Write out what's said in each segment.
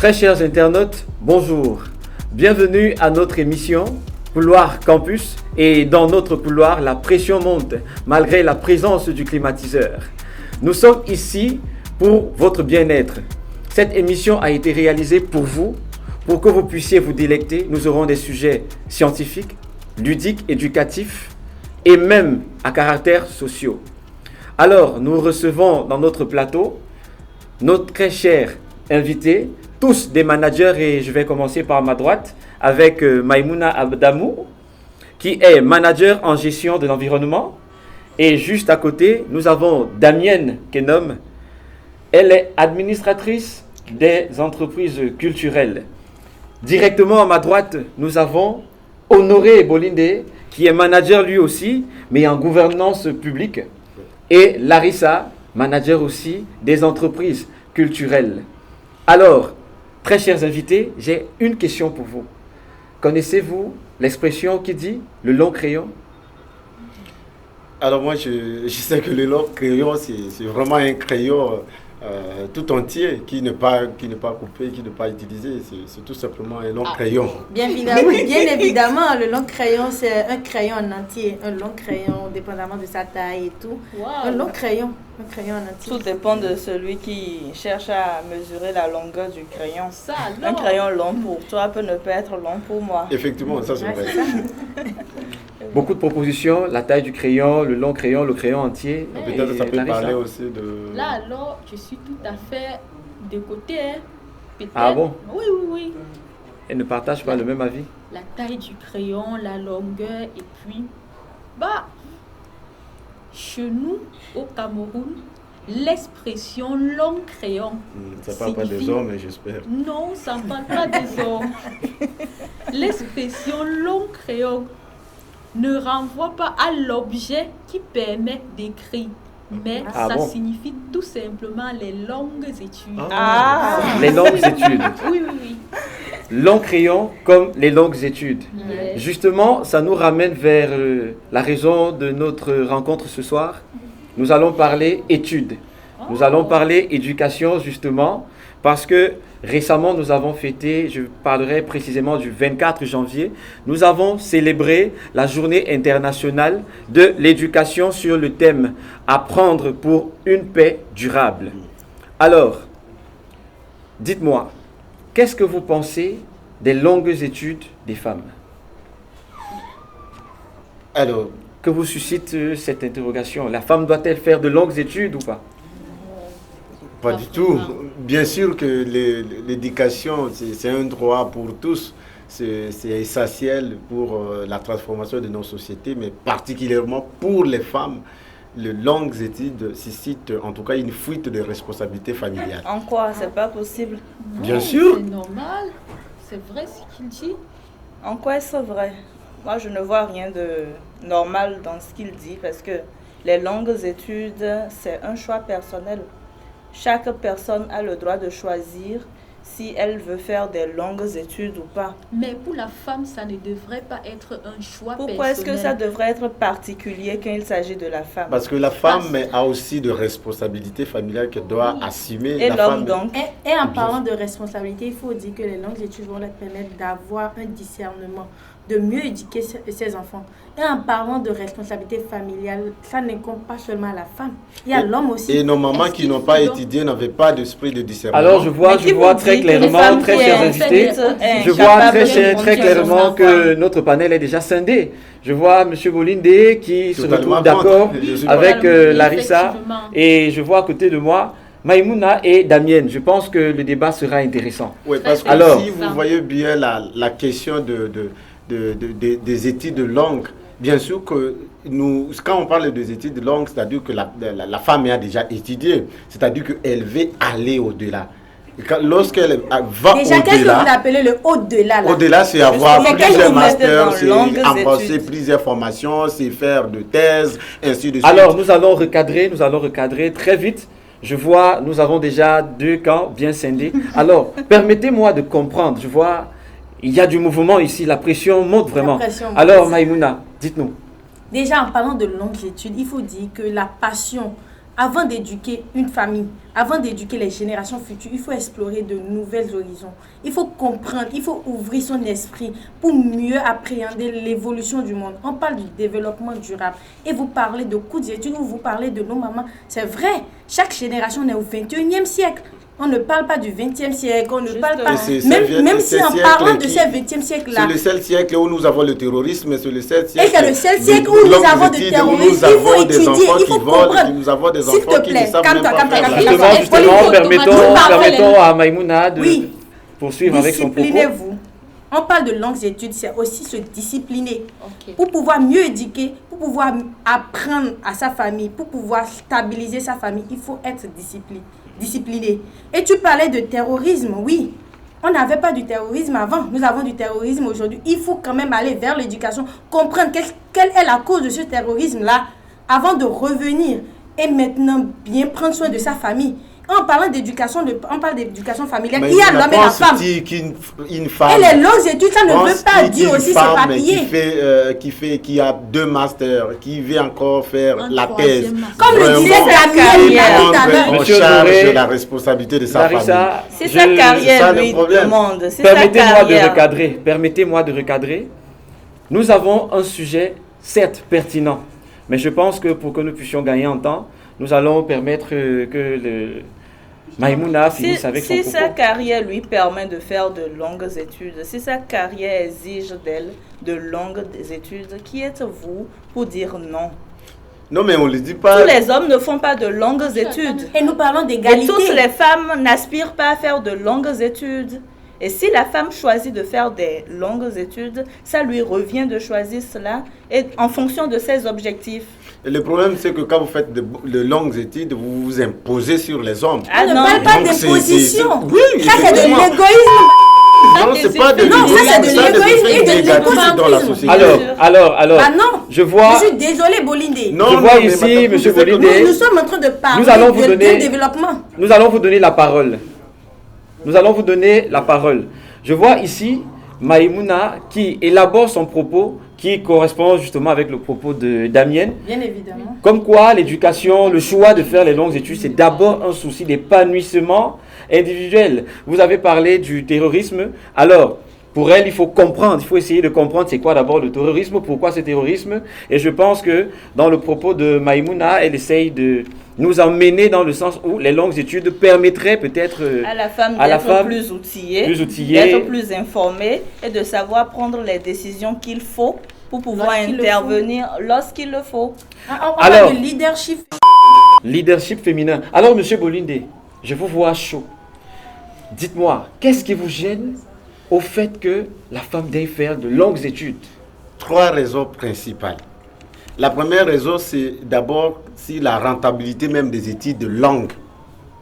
Très chers internautes, bonjour. Bienvenue à notre émission Couloir Campus. Et dans notre couloir, la pression monte malgré la présence du climatiseur. Nous sommes ici pour votre bien-être. Cette émission a été réalisée pour vous, pour que vous puissiez vous délecter. Nous aurons des sujets scientifiques, ludiques, éducatifs et même à caractère sociaux. Alors, nous recevons dans notre plateau notre très chers invités, tous des managers, et je vais commencer par ma droite avec Maïmouna Abdamou, qui est manager en gestion de l'environnement. Et juste à côté, nous avons Damienne Kenom. Elle est administratrice des entreprises culturelles. Directement à ma droite, nous avons Honoré Bolinde, qui est manager lui aussi, mais en gouvernance publique. Et Larissa, manager aussi des entreprises culturelles. Alors, très chers invités, j'ai une question pour vous. Connaissez-vous l'expression qui dit le long crayon? Alors moi, je sais que le long crayon, c'est vraiment un crayon tout entier qui n'est pas coupé, qui n'est pas utilisé. C'est tout simplement un long crayon. Bien évidemment, le long crayon, c'est un crayon en entier. Un long crayon, dépendamment de sa taille et tout. Wow. Un long crayon en entier. Tout dépend de celui qui cherche à mesurer la longueur du crayon. Ça, un crayon long pour toi peut ne pas être long pour moi. Effectivement, ça c'est vrai. Beaucoup de propositions, la taille du crayon, le crayon entier. Peut-être ça peut parler aussi de... Là alors, je suis tout à fait de côté. Hein. Ah bon? Oui. Et ne partagent pas le même avis? La taille du crayon, la longueur, et puis... chez nous, au Cameroun, l'expression long crayon. Ça ne parle pas des hommes, j'espère. Non, ça ne parle pas des hommes. L'expression long crayon ne renvoie pas à l'objet qui permet d'écrire, mais ça signifie tout simplement les longues études. Les longues études. Oui. Long crayon comme les longues études. Yes. Justement, ça nous ramène vers la raison de notre rencontre ce soir. Nous allons parler études. Nous allons parler éducation justement parce que récemment nous avons fêté, je parlerai précisément du 24 janvier, nous avons célébré la journée internationale de l'éducation sur le thème « Apprendre pour une paix durable ». Alors, dites-moi, qu'est-ce que vous pensez des longues études des femmes? Alors, que vous suscite cette interrogation? La femme doit-elle faire de longues études ou pas? Pas du tout. Bien sûr que l'éducation, c'est un droit pour tous. C'est essentiel pour la transformation de nos sociétés, mais particulièrement pour les femmes. Les longues études suscitent en tout cas une fuite de responsabilité familiale. En quoi? C'est pas possible? Bien sûr. C'est normal. C'est vrai ce qu'il dit. En quoi est-ce vrai? Moi, je ne vois rien de normal dans ce qu'il dit parce que les longues études, c'est un choix personnel. Chaque personne a le droit de choisir si elle veut faire des longues études ou pas. Mais pour la femme, ça ne devrait pas être un choix personnel. Pourquoi est-ce que ça devrait être particulier quand il s'agit de la femme? Parce que la femme a aussi de responsabilités familiales qu'elle doit assumer. Et l'homme donc? Et en parlant de responsabilité, il faut dire que les longues études vont leur permettre d'avoir un discernement, de mieux éduquer ses enfants. Et en parlant de responsabilité familiale, ça ne compte pas seulement à la femme. Il y a l'homme aussi. Et nos mamans qui n'ont pas étudié n'avaient pas d'esprit de discernement. Alors je vois très clairement, très chers invités, je vois très clairement que notre panel est déjà scindé. Je vois M. Bolinde qui se retrouve d'accord avec Larissa, et je vois à côté de moi Maïmouna et Damienne. Je pense que le débat sera intéressant. Oui, parce que si vous voyez bien la question des études longues, bien sûr que quand on parle des études longues, c'est-à-dire que la femme a déjà étudié, c'est-à-dire qu'elle veut aller au-delà. Lorsqu'elle va déjà, au-delà... qu'est-ce que vous appelez le au-delà là? Au-delà, c'est avoir plusieurs masters, c'est embrasser plusieurs formations, c'est faire de thèses, ainsi de suite. Alors, nous allons recadrer très vite. Je vois, nous avons déjà deux camps bien scindés. Alors, permettez-moi de comprendre. Je vois, il y a du mouvement ici, la pression monte vraiment. Alors, Maïmouna, dites-nous. Déjà, en parlant de longues études, il faut dire que la passion avant d'éduquer une famille, avant d'éduquer les générations futures, il faut explorer de nouvelles horizons. Il faut comprendre, il faut ouvrir son esprit pour mieux appréhender l'évolution du monde. On parle du développement durable et vous parlez de coûts d'études ou vous parlez de nos mamans. C'est vrai, chaque génération est au 21e siècle. On ne parle pas du 20e siècle, on ne parle pas... Même si en parlant de ce 20e siècle-là... C'est le seul siècle où nous avons le terrorisme, c'est le seul siècle... Et c'est le seul siècle où nous avons du terrorisme, il faut étudier, il faut comprendre. Nous avons des enfants qui ne savent même pas faire. Justement, permettons à Maïmouna de poursuivre avec son propos. Disciplinez-vous. On parle de longues études, c'est aussi se discipliner. Pour pouvoir mieux éduquer, pour pouvoir apprendre à sa famille, pour pouvoir stabiliser sa famille, il faut être discipliné. Et tu parlais de terrorisme, oui. On n'avait pas du terrorisme avant, nous avons du terrorisme aujourd'hui. Il faut quand même aller vers l'éducation, comprendre quelle est la cause de ce terrorisme-là, avant de revenir et maintenant bien prendre soin de sa famille. En parlant d'éducation, on parle d'éducation familiale. Il y a l'homme et la femme. Une femme. Et les longues études, ça ne veut pas dire aussi se papier. Qui a 2 masters, qui veut encore faire la thèse. Comme le disait Daniel tout à l'heure. En charge la responsabilité de sa famille. C'est sa carrière, lui, demande. Permettez-moi de recadrer. Nous avons un sujet, certes pertinent, mais je pense que pour que nous puissions gagner en temps, nous allons permettre que Maïmouna finisse avec son propos. Si sa carrière lui permet de faire de longues études, si sa carrière exige d'elle de longues études, qui êtes-vous pour dire non? Non, mais on ne le dit pas. Tous les hommes ne font pas de longues études. Et nous parlons d'égalité. Et toutes les femmes n'aspirent pas à faire de longues études. Et si la femme choisit de faire des longues études, ça lui revient de choisir cela et en fonction de ses objectifs. Et le problème, c'est que quand vous faites de longues études, vous vous imposez sur les hommes. On ne parle pas d'imposition. Oui, ça, c'est de l'égoïsme. Non, c'est pas de l'égoïsme et de l'égoïsme dans la société. Alors. Ah non, je suis désolée, Bolindé. Je vois ici, M. Bolindé. Nous sommes en train de parler de développement. Nous allons vous donner la parole. Je vois ici Maïmouna qui élabore son propos qui correspond justement avec le propos de Damien. Bien évidemment. Comme quoi l'éducation, le choix de faire les longues études, c'est d'abord un souci d'épanouissement individuel. Vous avez parlé du terrorisme. Alors, pour elle, il faut comprendre, il faut essayer de comprendre c'est quoi d'abord le terrorisme, pourquoi ce terrorisme. Et je pense que dans le propos de Maïmouna, elle essaye de nous emmener dans le sens où les longues études permettraient peut-être à la femme d'être plus outillée, d'être plus informée et de savoir prendre les décisions qu'il faut pour pouvoir intervenir lorsqu'il le faut. On parle de leadership. Leadership féminin. Alors, Monsieur Bolindé, je vous vois chaud. Dites-moi, qu'est-ce qui vous gêne au fait que la femme doit faire de longues études? 3 raisons principales. La première raison, c'est d'abord la rentabilité même des études de langue.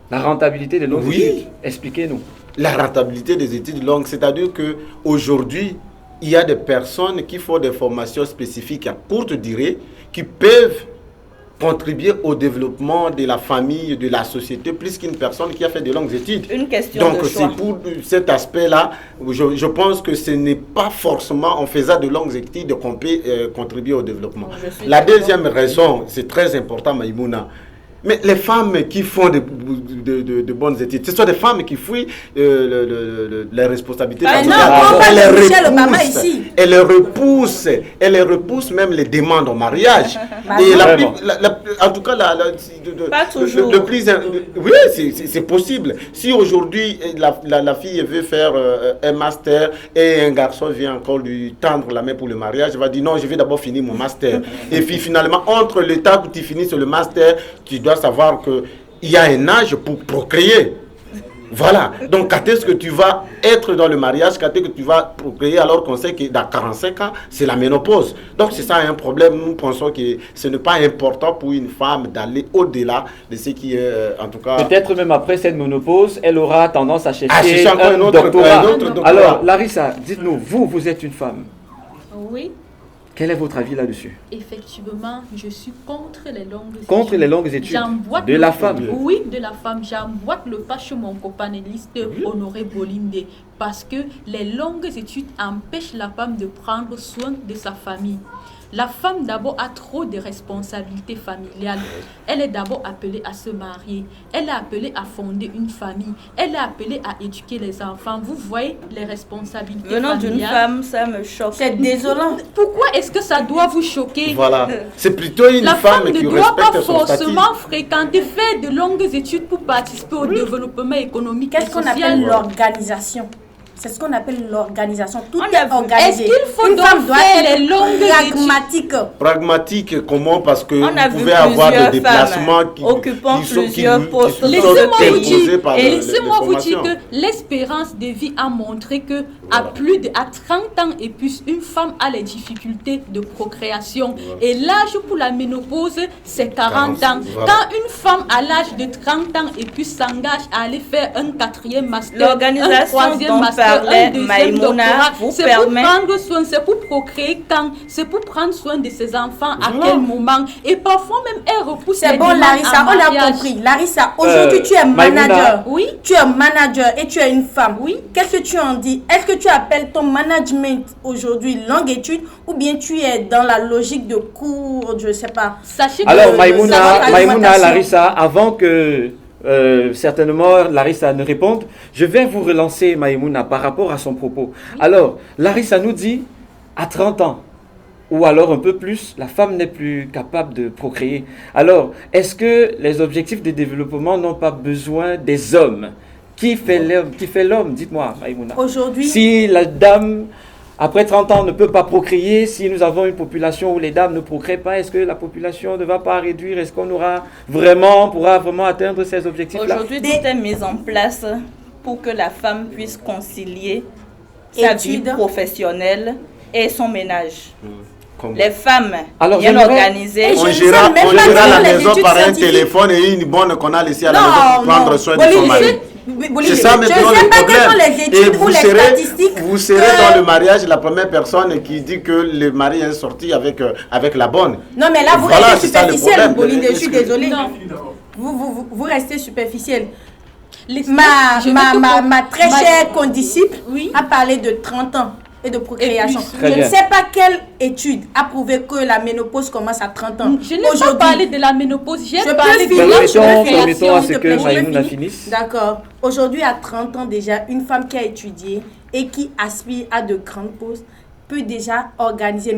La rentabilité des longues études? Expliquez-nous. La rentabilité des études longues, c'est-à-dire qu'aujourd'hui, il y a des personnes qui font des formations spécifiques à courte durée qui peuvent contribuer au développement de la famille, de la société, plus qu'une personne qui a fait de longues études. Une question donc, de choix. c'est pour cet aspect-là, je pense que ce n'est pas forcément en faisant de longues études qu'on peut contribuer au développement. La deuxième raison, c'est très important, Maïmouna, mais les femmes qui font de bonnes études, ce sont des femmes qui fuient les responsabilités familiales. Elles repoussent même les demandes en mariage. En tout cas, pas toujours. Oui, c'est possible. Si aujourd'hui, la fille veut faire un master et un garçon vient encore lui tendre la main pour le mariage, elle va dire non, je vais d'abord finir mon master. Et puis finalement, entre le temps où tu finis le master, tu dois savoir qu'il y a un âge pour procréer. Voilà. Donc, quand est-ce que tu vas être dans le mariage, quand est-ce que tu vas procréer alors qu'on sait que dans 45 ans, c'est la ménopause. Donc, c'est ça un problème. Nous pensons que ce n'est pas important pour une femme d'aller au-delà de ce qui est, en tout cas... Peut-être même après cette ménopause, elle aura tendance à chercher un autre doctorat. Alors, Larissa, dites-nous, vous êtes une femme. Oui. Quel est votre avis là-dessus? Effectivement, je suis contre les longues études. Contre les longues études de la femme? Oui, de la femme. J'emboîte le pas chez mon copanéliste Honoré Bolindé parce que les longues études empêchent la femme de prendre soin de sa famille. La femme d'abord a trop de responsabilités familiales. Elle est d'abord appelée à se marier. Elle est appelée à fonder une famille. Elle est appelée à éduquer les enfants. Vous voyez les responsabilités Venant familiales. d'une femme, ça me choque. C'est désolant. Pourquoi est-ce que ça doit vous choquer? Voilà. C'est plutôt une La femme femme ne qui doit pas respecte son statut. forcément fréquenter, faire de longues études pour participer au développement économique et Qu'est-ce qu'on social. appelle l'organisation? C'est ce qu'on appelle l'organisation. Tout On est a vu. organisé. Est-ce qu'il faut Une donc femme doit faire être les longues pragmatique. Pragmatique, comment? Parce que On a vous vu pouvez avoir des plusieurs déplacements femmes occupant plusieurs postes. sont Laissez-moi vous imposés dire, par laissez-moi les vous dire formations. que l'espérance de vie a montré que à 30 ans et plus, une femme a les difficultés de procréation. Et l'âge pour la ménopause, c'est 40 ans. Voilà. Quand une femme à l'âge de 30 ans et plus s'engage à aller faire un 4e master, un L'organisation 3e dont master, parlait un 2e Maïmouna doctorat, vous c'est permet- pour prendre soin, c'est pour procréer quand, c'est pour prendre soin de ses enfants à Voilà. quel moment. Et parfois même, elle repousse C'est les bon, demandes Larissa, en on a mariage. compris. Larissa, aujourd'hui, tu es Maïmouna. manager. Oui. Tu es manager et tu es une femme. Oui. Qu'est-ce que tu en dis? Est-ce que tu appelles ton management aujourd'hui longue étude ou bien tu es dans la logique de cours, je ne sais pas? Sachez que Alors, le- Maïmouna, salon Maïmouna, d'alimentation. Larissa, avant que certainement Larissa ne réponde, je vais vous relancer, Maïmouna, par rapport à son propos. Alors, Larissa nous dit, à 30 ans, ou alors un peu plus, la femme n'est plus capable de procréer. Alors, est-ce que les objectifs de développement n'ont pas besoin des hommes? Qui fait l'homme? Qui fait l'homme? Dites-moi, Maïmouna. Aujourd'hui, Si la dame, après 30 ans, ne peut pas procréer, si nous avons une population où les dames ne procréent pas, est-ce que la population ne va pas réduire? Est-ce qu'on pourra vraiment atteindre ces objectifs-là? Aujourd'hui, tout est mis en place pour que la femme puisse concilier sa vie Études. professionnelle et son ménage. Comment? Les femmes Alors, bien j'aimerais- organisées. Et je On ne gérera sais même pas la dans les maison études par un scientifiques. téléphone et une bonne qu'on a laissée à la maison pour Non, prendre non. soin de son Bolivie, mari. Bolivie, C'est ça je ne maintenant sais le pas quelles sont problème. les Et études ou les statistiques. vous serez dans le mariage la première personne qui dit que le mari est sorti avec la bonne. Non, mais là, vous Voilà, restez c'est ça le superficiel, problème. Bolivie, je suis désolée. Non. Vous restez superficiel. Les- Ma je vais te- ma très ma- chère condisciple Oui. a parlé de 30 ans et de procréation. Et puis, Très Je ne bien. sais pas quelle étude a prouvé que la ménopause commence à 30 ans. Je n'ai pas parlé de la ménopause, j'ai Je peux parlé de finir, Permettons- je peux finir, permettons à s'il ce te que plaît, je peux Maïmouna finir. finisse. D'accord. Aujourd'hui, à 30 ans déjà, une femme qui a étudié et qui aspire à de grandes postes peut déjà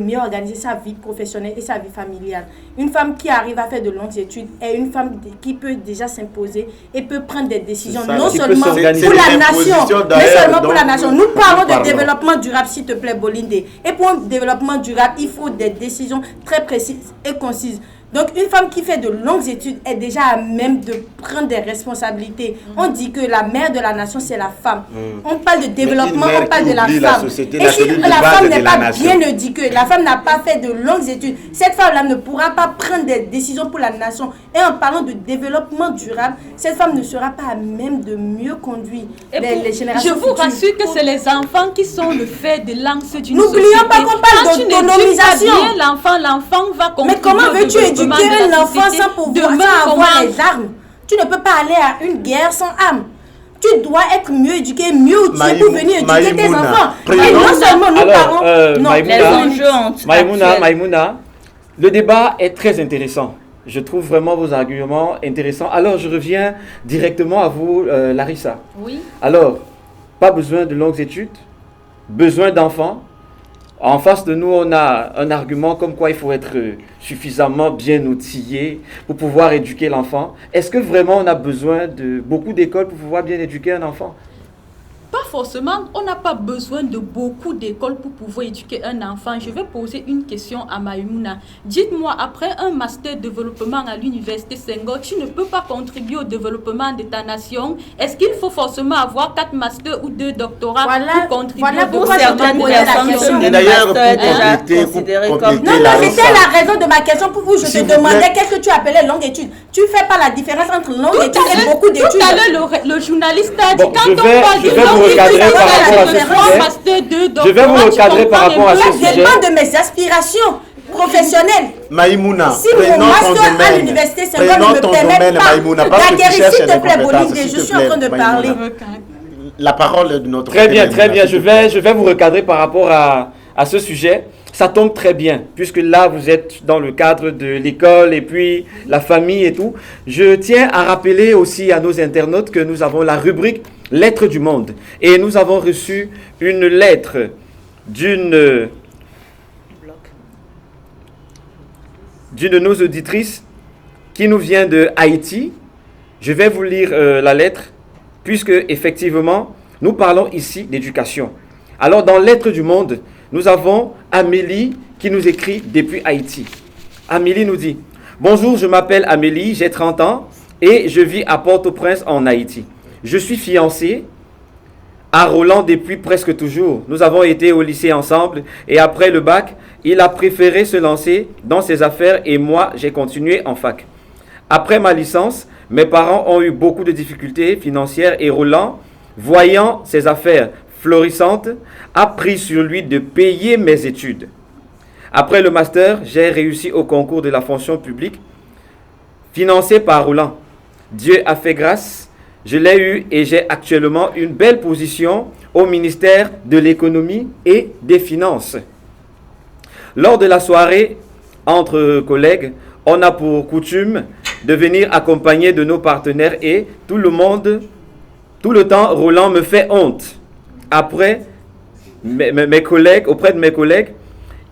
mieux organiser sa vie professionnelle et sa vie familiale. Une femme qui arrive à faire de longues études est une femme qui peut déjà s'imposer et peut prendre des décisions C'est ça, non qui peut seulement s'organiser. pour C'est la des nation, impositions mais d'ailleurs, seulement pour la donc, nation. Nous parlons de parlons. développement durable, s'il te plaît, Bolinde. Et pour un développement durable, il faut des décisions très précises et concises. Donc, une femme qui fait de longues études est déjà à même de prendre des responsabilités. On dit que la mère de la nation, c'est la femme. On parle de développement, une mère on parle qui de la oublie la femme. société, Et la si cellule de la base femme de n'est la pas nation. bien éduquée, la femme n'a pas fait de longues études, cette femme-là ne pourra pas prendre des décisions pour la nation. Et en parlant de développement durable, cette femme ne sera pas à même de mieux conduire Et les je générations vous futures. rassure que c'est les enfants qui sont le fait de lance d'une N'oublions société. pas qu'on parle Quand tu n'éduques pas d'autonomisation. bien l'enfant va contribuer Mais comment au veux-tu développement éduquer de la un enfant société. sans pouvoir Demain, sans avoir comment- les armes? Tu ne peux pas aller à une guerre sans armes. Tu dois être mieux éduqué, mieux outillé pour venir éduquer tes Maïmouna, enfants. prenons- Et non seulement nous Alors, parlons... non, Maïmouna, Les enjeux actuels. Maïmouna, le débat est très intéressant. Je trouve vraiment vos arguments intéressants. Alors, je reviens directement à vous, Larissa. Oui. Alors, pas besoin de longues études, besoin d'enfants. En face de nous, on a un argument comme quoi il faut être suffisamment bien outillé pour pouvoir éduquer l'enfant. Est-ce que vraiment on a besoin de beaucoup d'écoles pour pouvoir bien éduquer un enfant? Pas forcément, on n'a pas besoin de beaucoup d'écoles pour pouvoir éduquer un enfant. Je vais poser une question à Maïmouna. Dites-moi, après un master développement à l'université Senghor, tu ne peux pas contribuer au développement de ta nation. Est-ce qu'il faut forcément avoir 4 masters ou 2 doctorats Voilà- pour contribuer voilà au pourquoi développement je Certaines te de posais la la personnes, question. ce Et d'ailleurs, master est pour déjà compléter, considéré pour comme... compléter Non, la non, c'était Larissa. la raison de ma question pour vous. Je S'il te vous demandais plaît. qu'est-ce que tu appelais longue étude. Tu fais pas la différence entre longue Tout étude à et l'heure- beaucoup d'études. Tout à l'heure, le journaliste a dit, Bon, quand je on vais- parle je de vais vous longue étude, recadrer ça par veut dire rapport à que ce trois sujet. masters, 2 Je vais doctorats, vous tu recadrer par comprends rapport à un ce peu. Ça sujet. dépend de mes aspirations professionnelles. Maïmouna, Si mon prenons ton master à domaine. l'université Senghor Prenons ne me ton permet domaine, pas Maïmouna, parce que tu d'acquérir, cherches s'il te des plaît, compétences, Bolinde, s'il je te suis en plaît, train de Maïmouna. parler. La parole est de notre Très bien, domaine, très bien. s'il te Je plaît. vais vous recadrer par rapport à ce sujet. ça tombe très bien, puisque là, vous êtes dans le cadre de l'école et puis la famille et tout. Je tiens à rappeler aussi à nos internautes que nous avons la rubrique Lettres du monde. Et nous avons reçu une lettre d'une de nos auditrices qui nous vient de Haïti. Je vais vous lire la lettre, puisque effectivement, nous parlons ici d'éducation. Alors, dans Lettres du monde, nous avons Amélie qui nous écrit depuis Haïti. Amélie nous dit: bonjour, je m'appelle Amélie, j'ai 30 ans et je vis à Port-au-Prince en Haïti. Je suis fiancée à Roland depuis presque toujours. Nous avons été au lycée ensemble et après le bac, il a préféré se lancer dans ses affaires et moi, j'ai continué en fac. Après ma licence, mes parents ont eu beaucoup de difficultés financières et Roland, voyant ses affaires florissantes, a pris sur lui de payer mes études. Après le master, j'ai réussi au concours de la fonction publique financé par Roland. Dieu a fait grâce. Je l'ai eu et j'ai actuellement une belle position au ministère de l'économie et des finances. Lors de la soirée entre collègues, on a pour coutume de venir accompagner de nos partenaires et tout le temps, Roland me fait honte. Après, auprès de mes collègues,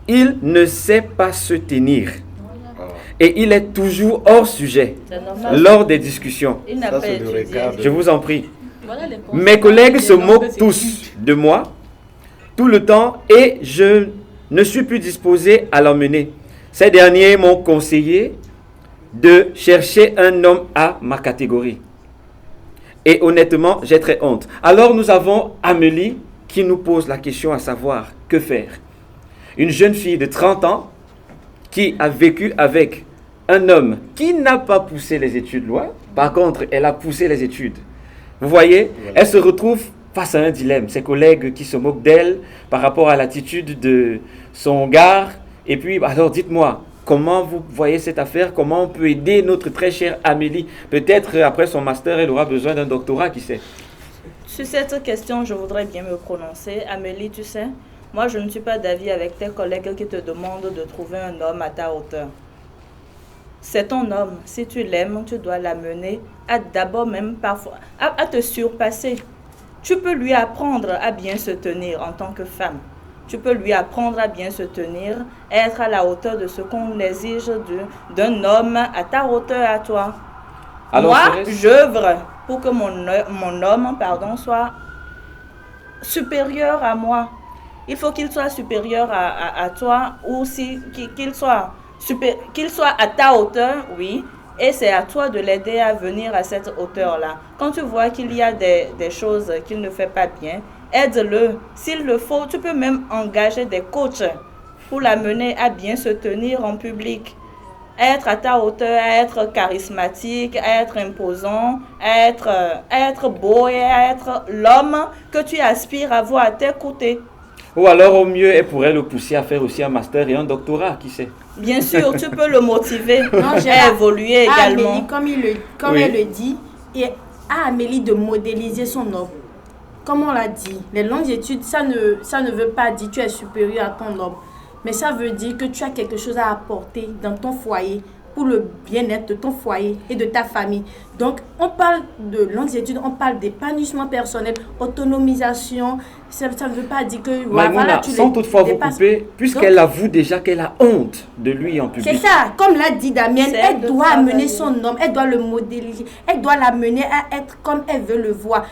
il ne sait pas se tenir. Et il est toujours hors sujet lors des discussions. Je vous en prie. Mes collègues se moquent tous de moi tout le temps et je ne suis plus disposé à l'emmener. Ces derniers m'ont conseillé de chercher un homme à ma catégorie. Et honnêtement, j'ai très honte. Alors nous avons Amélie qui nous pose la question à savoir que faire. Une jeune fille de 30 ans qui a vécu avec un homme qui n'a pas poussé les études loin. Par contre, elle a poussé les études. Vous voyez, elle se retrouve face à un dilemme. Ses collègues qui se moquent d'elle par rapport à l'attitude de son gars. Et puis, alors dites-moi, comment vous voyez cette affaire? Comment on peut aider notre très chère Amélie? Peut-être après son master, elle aura besoin d'un doctorat, qui sait? Sur cette question, je voudrais bien me prononcer. Amélie, tu sais, moi, je ne suis pas d'avis avec tes collègues qui te demandent de trouver un homme à ta hauteur. C'est ton homme. Si tu l'aimes, tu dois l'amener à d'abord même parfois à te surpasser. Tu peux lui apprendre à bien se tenir en tant que femme. Tu peux lui apprendre à bien se tenir, être à la hauteur de ce qu'on exige d'un homme à ta hauteur à toi. Alors, moi, j'œuvre pour que mon homme soit supérieur à moi. Il faut qu'il soit supérieur à toi ou qu'il soit à ta hauteur, oui. Et c'est à toi de l'aider à venir à cette hauteur-là. Quand tu vois qu'il y a des choses qu'il ne fait pas bien, aide-le. S'il le faut, tu peux même engager des coachs pour l'amener à bien se tenir en public. Être à ta hauteur, à être charismatique, à être imposant, à être beau et à être l'homme que tu aspires à voir à tes côtés. Ou alors, au mieux, elle pourrait le pousser à faire aussi un master et un doctorat, qui sait? Bien sûr, tu peux le motiver à évoluer également. Amélie, comme elle le dit, et à Amélie de modéliser son homme. Comme on l'a dit, les longues études, ça ne veut pas dire que tu es supérieur à ton homme. Mais ça veut dire que tu as quelque chose à apporter dans ton foyer pour le bien-être de ton foyer et de ta famille. Donc, on parle de longues études, on parle d'épanouissement personnel, autonomisation. Ça ne veut pas dire que... Maïmouna, sans toutefois vous couper, puisqu'elle avoue déjà qu'elle a honte de lui en public. C'est ça, comme l'a dit Damien, elle doit amener son homme, elle doit le modéliser, elle doit l'amener à être comme elle veut le voir.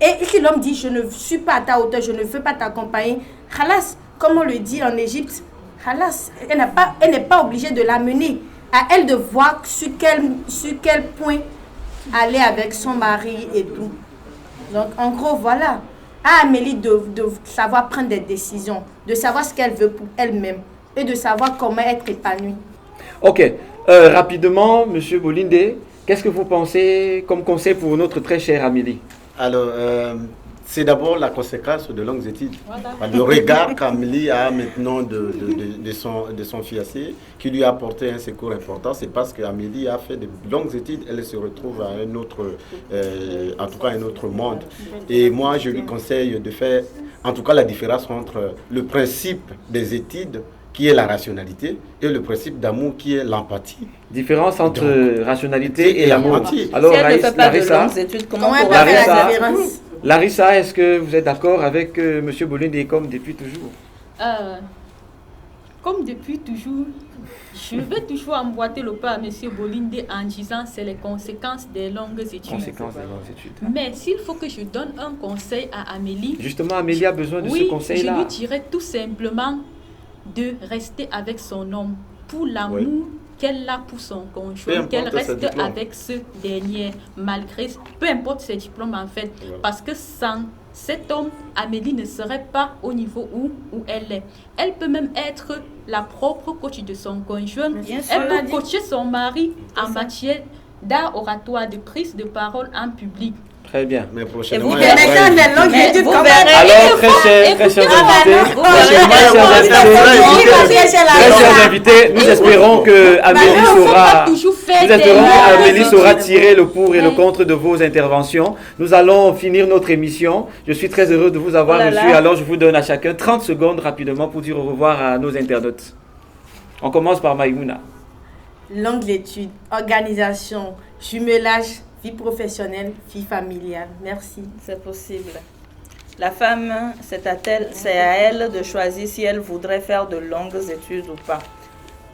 Et si l'homme dit, je ne suis pas à ta hauteur, je ne veux pas t'accompagner, khalas, comme on le dit en Égypte, khalas, elle n'est pas obligée de l'amener. À elle de voir sur quel point aller avec son mari et tout. Donc, en gros, voilà. À Amélie de savoir prendre des décisions, de savoir ce qu'elle veut pour elle-même et de savoir comment être épanouie. Ok. Rapidement, Monsieur Bolinde, qu'est-ce que vous pensez comme conseil pour notre très chère Amélie? Alors, c'est d'abord la conséquence de longues études. Le regard qu'Amélie a maintenant de son fiancé, qui lui a apporté un secours important, c'est parce qu'Amélie a fait de longues études, elle se retrouve à un autre, en tout cas un autre monde. Et moi, je lui conseille de faire, en tout cas, la différence entre le principe des études qui est la rationalité, et le principe d'amour qui est l'empathie. Différence entre Donc, rationalité et l'amour. empathie. Alors, Si elle ne fait pas de Larissa, longues études, comment Comment elle pourra peut faire Larissa. la différence? Larissa, est-ce que vous êtes d'accord avec M. Bolinde comme depuis toujours? Comme depuis toujours, je vais toujours emboîter le pas à M. Bolinde en disant que c'est les conséquences des longues études. Conséquences des longues études. Mais s'il faut que je donne un conseil à Amélie, Justement, Amélie a besoin de ce oui, je conseil-là. lui dirais tout simplement de rester avec son homme pour l'amour qu'elle a pour son Peu conjoint, importe qu'elle ses reste diplômes. avec ce dernier, malgré, peu importe ses diplômes en fait, Voilà. parce que sans cet homme, Amélie ne serait pas au niveau où elle est. Elle peut même être la propre coach de son conjoint. Bien sûr, Elle on l'a peut dit. coacher son mari en matière d'art oratoire, de prise de parole en public. Très bien. Mais Et prochainement, vous il y aura Mais maintenant, une- les longues Mais études, vous quand verrez. même. Alors, très chers invités, vous prochainement, verrez. chers invités, nous espérons que Amélie saura, nous espérons que Amélie saura tirer le pour et le contre de vos interventions. Nous allons finir notre émission. Je suis très heureux de vous avoir Oh là là. reçu. Alors, je vous donne à chacun 30 secondes rapidement pour dire au revoir à nos internautes. On commence par Maïmouna. Longues études, organisation, jumelage, vie professionnelle, vie familiale. Merci. C'est possible. La femme, c'est à elle de choisir si elle voudrait faire de longues études ou pas.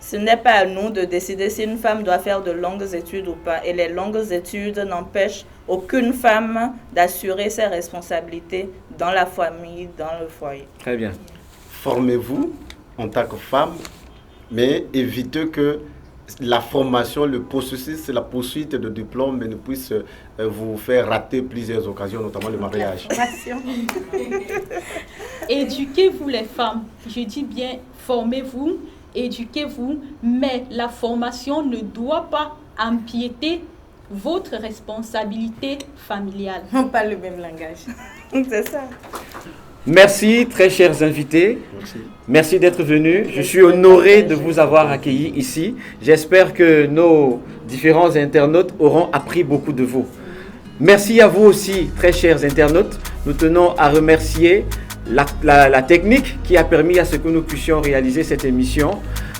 Ce n'est pas à nous de décider si une femme doit faire de longues études ou pas. Et les longues études n'empêchent aucune femme d'assurer ses responsabilités dans la famille, dans le foyer. Très bien. Formez-vous en tant que femme, mais évitez que la formation, le processus, la poursuite de diplôme ne puisse vous faire rater plusieurs occasions, notamment le mariage. Éduquez-vous les femmes. Je dis bien, formez-vous, éduquez-vous, mais la formation ne doit pas empiéter votre responsabilité familiale. On parle le même langage. C'est ça. Merci, très chers invités. Merci. Merci d'être venus. Je suis honoré de vous avoir accueillis ici. J'espère que nos différents internautes auront appris beaucoup de vous. Merci à vous aussi, très chers internautes. Nous tenons à remercier la technique qui a permis à ce que nous puissions réaliser cette émission.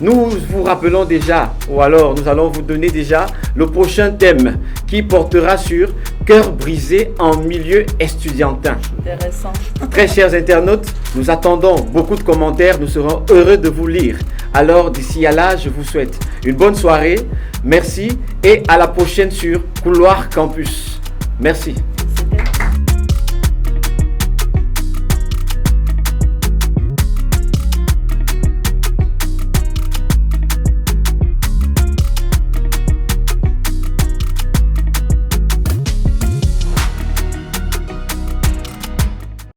Nous vous rappelons déjà, ou alors nous allons vous donner déjà le prochain thème qui portera sur cœur brisé en milieu estudiantin. Intéressant. Très chers internautes, nous attendons beaucoup de commentaires, nous serons heureux de vous lire. Alors d'ici à là, je vous souhaite une bonne soirée, merci et à la prochaine sur Couloir Campus. Merci.